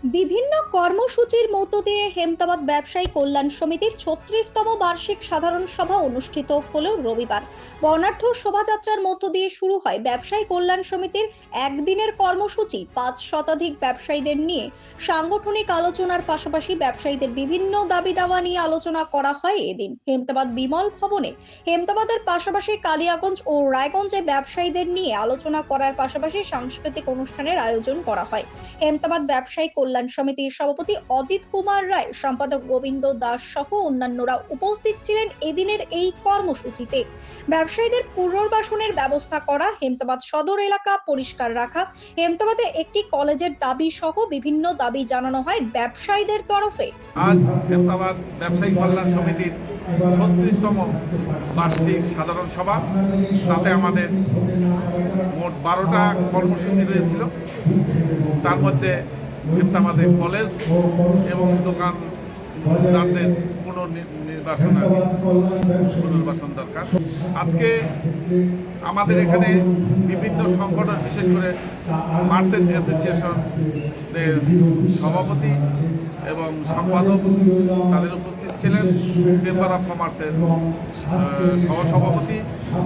বিভিন্ন কর্মসূচির মধ্য দিয়ে হেমতাবাদ ব্যবসায়ী কল্যাণ সমিতির ৩৬তম বার্ষিক সাধারণ সভা অনুষ্ঠিত হলো রবিবার। বর্ণাঢ্য শোভাযাত্রার মধ্য দিয়ে শুরু হয় ব্যবসায়ী কল্যাণ সমিতির একদিনের কর্মসূচি। ৫ শতাধিক ব্যবসায়ীদের নিয়ে সাংগঠনিক আলোচনার পাশাপাশি ব্যবসায়ীদের বিভিন্ন দাবি দাওয়া নিয়ে আলোচনা করা হয়। এদিন হেমতাবাদ বিমল ভবনে হেমতাবাদের পাশাপাশি কালিয়াগঞ্জ ও রায়গঞ্জে ব্যবসায়ীদের নিয়ে আলোচনা করার পাশাপাশি সাংস্কৃতিক অনুষ্ঠানের আয়োজন করা হয়। হেমতাবাদ ব্যবসায়ী কল্যাণ সমিতির সভাপতি অজিত কুমার রায়, সম্পাদক গোবিন্দ দাস সহ অন্যান্যরা উপস্থিত ছিলেন। এদিনের এই কর্মসূচিতে ব্যবসায়ীদের পুনর্বাসনের ব্যবস্থা করা, হেমতাবাদ সদর এলাকা পরিষ্কার রাখা, হেমতাবাদে একটি কলেজের দাবি সহ বিভিন্ন দাবি জানানো হয় ব্যবসায়ীদের তরফে। আজ হেমতাবাদ ব্যবসায়ী কল্যাণ সমিতির ৩৬তম বার্ষিক সাধারণ সভা, তাতে আমাদের মোট 12টা কর্মসূচি রয়েছিল। তার মধ্যে হেমতাবাদে কলেজ এবং দোকানদারদের পুনর্বাসন দরকার। আজকে আমাদের এখানে বিভিন্ন সংগঠন, বিশেষ করে মার্চেন্ট অ্যাসোসিয়েশনের সভাপতি এবং সম্পাদক তাদের উপস্থিত ছিলেন, চেম্বার অফ কমার্সের সহসভাপতি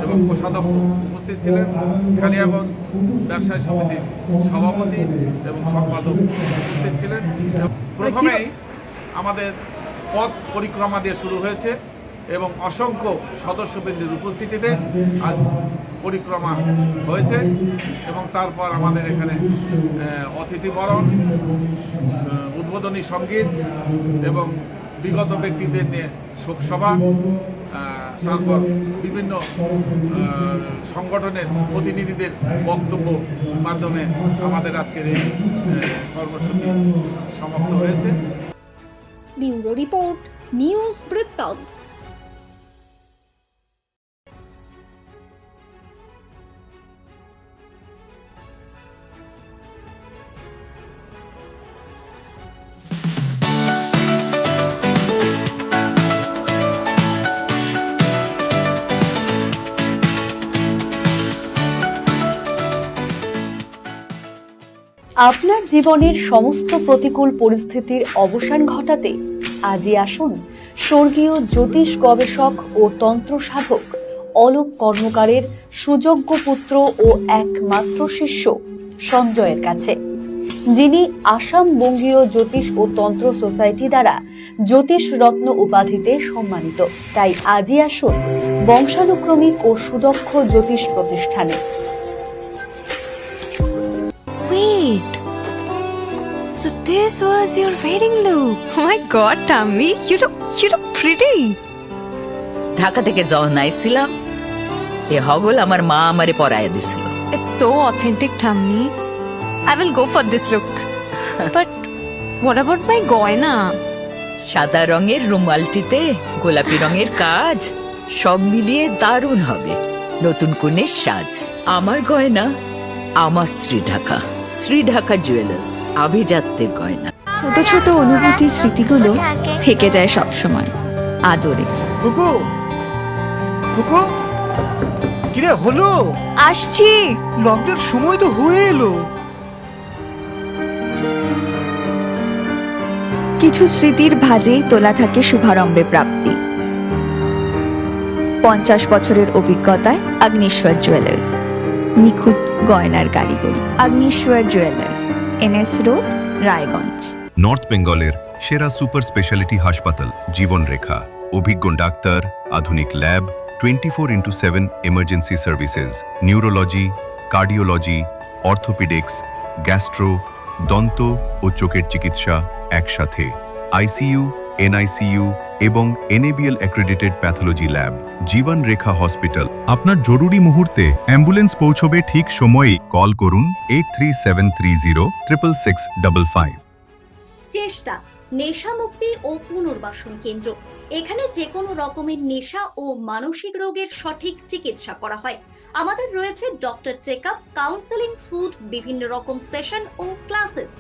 এবং কোষাধ্যক্ষ উপস্থিত ছিলেন, কালিয়াগঞ্জ ব্যবসায়ী সমিতির সভাপতি এবং সম্পাদক উপস্থিত ছিলেন। প্রথমেই আমাদের পথ পরিক্রমা দিয়ে শুরু হয়েছে এবং অসংখ্য সদস্যবৃন্দের উপস্থিতিতে আজ পরিক্রমা হয়েছে এবং তারপর আমাদের এখানে অতিথি বরণ, উদ্বোধনী সঙ্গীত এবং বিগত ব্যক্তিদের নিয়ে শোকসভা, তারপর বিভিন্ন সংগঠনের প্রতিনিধিদের বক্তব্য মাধ্যমে আমাদের আজকের এই কর্মসূচি সমাপ্ত হয়েছে। ব্যুরো রিপোর্ট, নিউজ বৃত্তান্ত। আপনার জীবনের সমস্ত প্রতিকূল পরিস্থিতির অবসান ঘটাতে আজই আসুন স্বর্গীয় জ্যোতিষ গবেষক ও তন্ত্র সাধক অলোক কর্মকারের সুযোগ্য পুত্র ও একমাত্র শিষ্য সঞ্জয়ের কাছে, যিনি আসাম বঙ্গীয় জ্যোতিষ ও তন্ত্র সোসাইটি দ্বারা জ্যোতিষ রত্ন উপাধিতে সম্মানিত। তাই আজই আসুন বংশানুক্রমিক ও সুদক্ষ জ্যোতিষ প্রতিষ্ঠানে। Wait, so this was your wedding look? Oh my god, Tammy, you look pretty. Dhaka থেকে যখন আইছিলাম, এ হগল আমার মা আমারে পরাইয়া দিছিল। It's so authentic, Tammy. I will go for this look. But what about my goina? সাদা রঙের রুমালটিতে গোলাপি রঙের কাজ, সব মিলিয়ে দারুণ হবে নতুন কনের সাজ। আমার গয়না আমার শ্রী ঢাকা জুয়েলার্স, আভিজাত্যের গয়না। ছোট ছোট অনুভূতি, স্মৃতিগুলো থেকে যায় সব সময় আদরে। কুকু কুকু, কিরে হলো? আসছি। লকডাউন সময় তো হয়ে এলো। কিছু স্মৃতির ভাজেই তোলা থাকে শুভারম্ভে প্রাপ্তি। 50 বছরের অভিজ্ঞতায় আগ্নেশ্বর জুয়েলার্স, নিখুঁত গয়নার কারিগরি। Agneshwar jewellers, NS road, Raiganj. North বেঙ্গলের সেরা সুপার স্পেশালিটি হাসপাতাল জীবনরেখা, অভিজ্ঞ ডাক্তার, আধুনিক lab, 24x7 emergency services, neurology, cardiology, orthopaedics, gastro, দন্ত ও চোখের চিকিৎসা একসাথে, ICU, NICU এবং NABL অ্যাক্রেডিটেড প্যাথোলজি ল্যাব। জীবন রেখা হসপিটাল। আপনার জরুরি মুহূর্তে অ্যাম্বুলেন্স পৌঁছবে ঠিক সময়ে। কল করুন 8373066655। চেষ্টা নেশা মুক্তি ও পুনর্বাসন কেন্দ্র। এখানে যে কোনো রকমের নেশা ও মানসিক রোগের সঠিক চিকিৎসা করা হয়। আমাদের রয়েছে ডক্টর চেকআপ, কাউন্সেলিং, ফুড, বিভিন্ন রকম সেশন ও ক্লাসেস।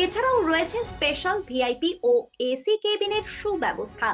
এছাড়াও রয়েছে স্পেশাল VIP ও AC কেবিনের সুব্যবস্থা।